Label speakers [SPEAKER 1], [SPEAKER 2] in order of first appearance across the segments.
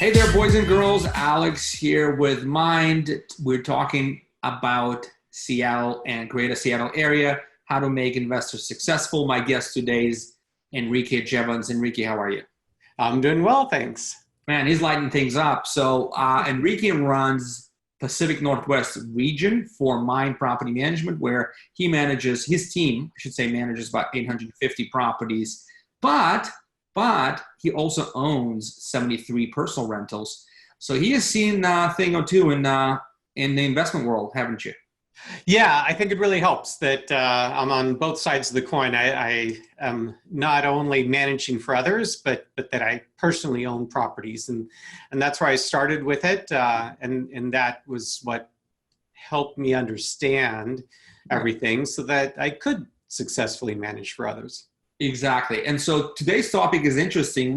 [SPEAKER 1] Hey there, boys and girls. Alex here with Mind. We're talking about Seattle and Greater Seattle area, how to make investors successful. My guest today is Enrique Jevons. Enrique, how are you?
[SPEAKER 2] I'm doing well, thanks.
[SPEAKER 1] Man, he's lighting things up. So Enrique runs Pacific Northwest region for Mynd Property Management, where he manages, his team, I should say, manages about 850 properties. But he also owns 73 personal rentals. So he has seen a thing or two in the investment world, haven't you?
[SPEAKER 2] Yeah, I think it really helps that I'm on both sides of the coin. I am not only managing for others, but that I personally own properties, and that's where I started with it, and that was what helped me understand everything, so that I could successfully manage for others.
[SPEAKER 1] Exactly. And so today's topic is interesting.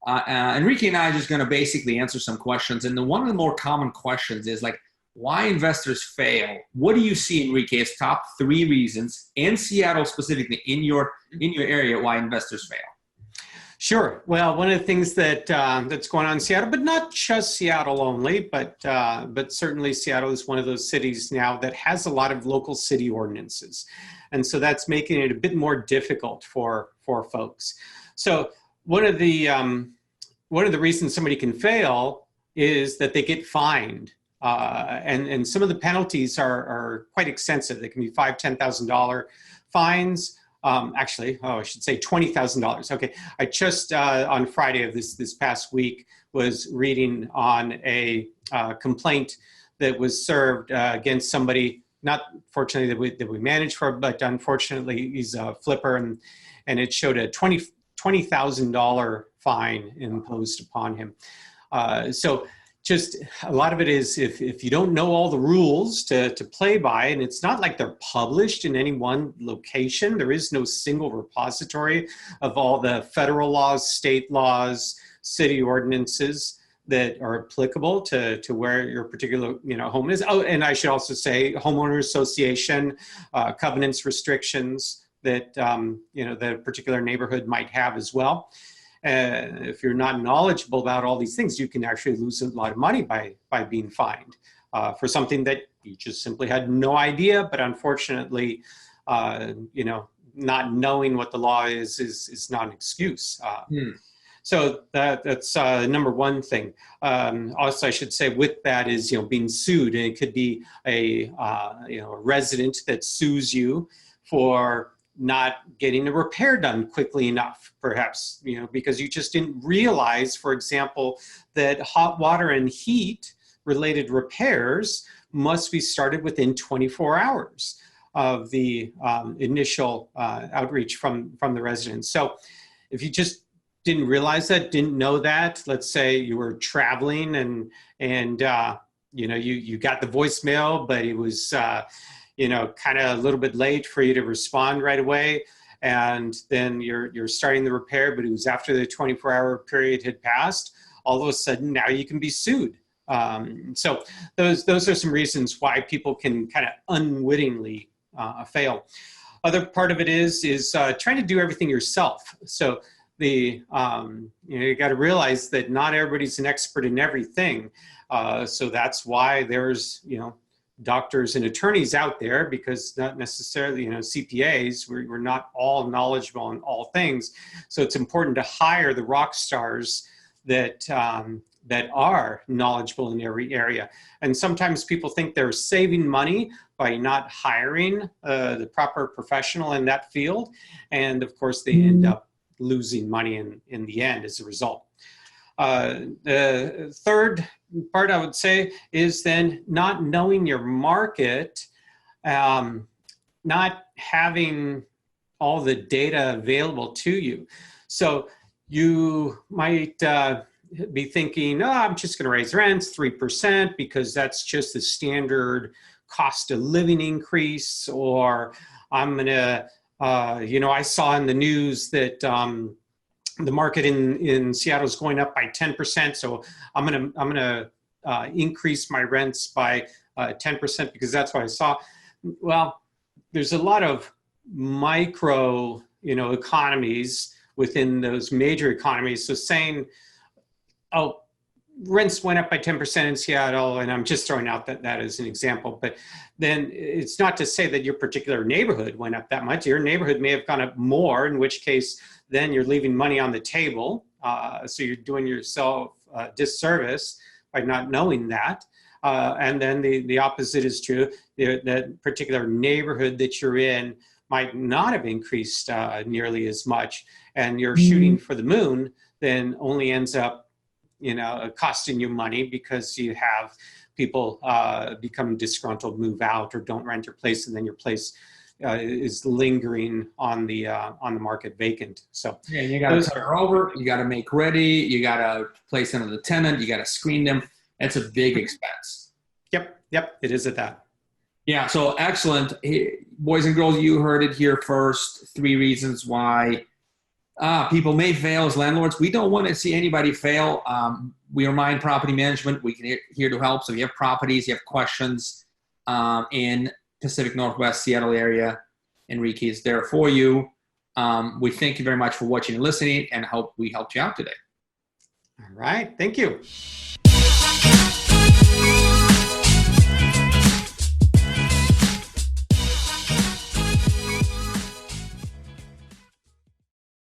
[SPEAKER 1] Enrique and I are just going to basically answer some questions. And one of the more common questions is like, why investors fail. What do you see, Enrique, as top 3 reasons in Seattle specifically, in your area, why investors fail?
[SPEAKER 2] Sure. Well, one of the things that that's going on in Seattle, but not just Seattle only, but certainly Seattle is one of those cities now that has a lot of local city ordinances, and so that's making it a bit more difficult for folks. So one of the reasons somebody can fail is that they get fined. And some of the penalties are quite extensive. They can be $5,000-$10,000 fines. Actually, I should say $20,000. Okay, I just on Friday of this past week was reading on a complaint that was served against somebody. Not fortunately that we managed for, but unfortunately he's a flipper, and it showed a $20,000 fine imposed upon him. So. Just a lot of it is if you don't know all the rules to play by, and it's not like they're published in any one location. There is no single repository of all the federal laws, state laws, city ordinances that are applicable to where your particular home is. Oh, and I should also say homeowner association, covenants, restrictions that that a particular neighborhood might have as well. If you're not knowledgeable about all these things, you can actually lose a lot of money by being fined for something that you just simply had no idea. But unfortunately, not knowing what the law is not an excuse. So that's number one thing. Also, I should say with that is being sued, and it could be a resident that sues you for not getting a repair done quickly enough, perhaps, because you just didn't realize, for example, that hot water and heat related repairs must be started within 24 hours of the initial outreach from the residents. So if you just didn't realize that, didn't know that, let's say you were traveling and you got the voicemail, but it was kind of a little bit late for you to respond right away. And then you're starting the repair, but it was after the 24-hour period had passed. All of a sudden, now you can be sued. So those are some reasons why people can kind of unwittingly fail. Other part of it is trying to do everything yourself. So you got to realize that not everybody's an expert in everything. So that's why there's doctors and attorneys out there, because not necessarily, CPAs, we're not all knowledgeable on all things. So it's important to hire the rock stars that are knowledgeable in every area. And sometimes people think they're saving money by not hiring the proper professional in that field. And of course, they end up losing money in the end as a result. The third part I would say is then not knowing your market, not having all the data available to you. So you might be thinking, oh, I'm just going to raise rents 3% because that's just the standard cost of living increase, or I'm going to, I saw in the news that the market in Seattle is going up by 10%, so I'm gonna increase my rents by 10% because that's what I saw. Well, there's a lot of micro, economies within those major economies. So saying, oh, rents went up by 10% in Seattle, and I'm just throwing out that as an example, but then it's not to say that your particular neighborhood went up that much. Your neighborhood may have gone up more, in which case then you're leaving money on the table. So you're doing yourself a disservice by not knowing that. And then the opposite is true. That particular neighborhood that you're in might not have increased nearly as much, and you're shooting for the moon, then only ends up, costing you money because you have people become disgruntled, move out, or don't rent your place, and then your place is lingering on the market vacant. So
[SPEAKER 1] yeah, you got to turn over, you got to make ready, you got to place them with the tenant, you got to screen them. That's a big expense.
[SPEAKER 2] Yep, it is at that.
[SPEAKER 1] Yeah, so excellent. Hey, boys and girls, you heard it here first. 3 reasons why people may fail as landlords. We don't want to see anybody fail. We are Mynd Property Management. We're here to help. So if you have properties, you have questions in Pacific Northwest Seattle area, Enrique is there for you. We thank you very much for watching and listening, and hope we helped you out today.
[SPEAKER 2] All right. Thank you.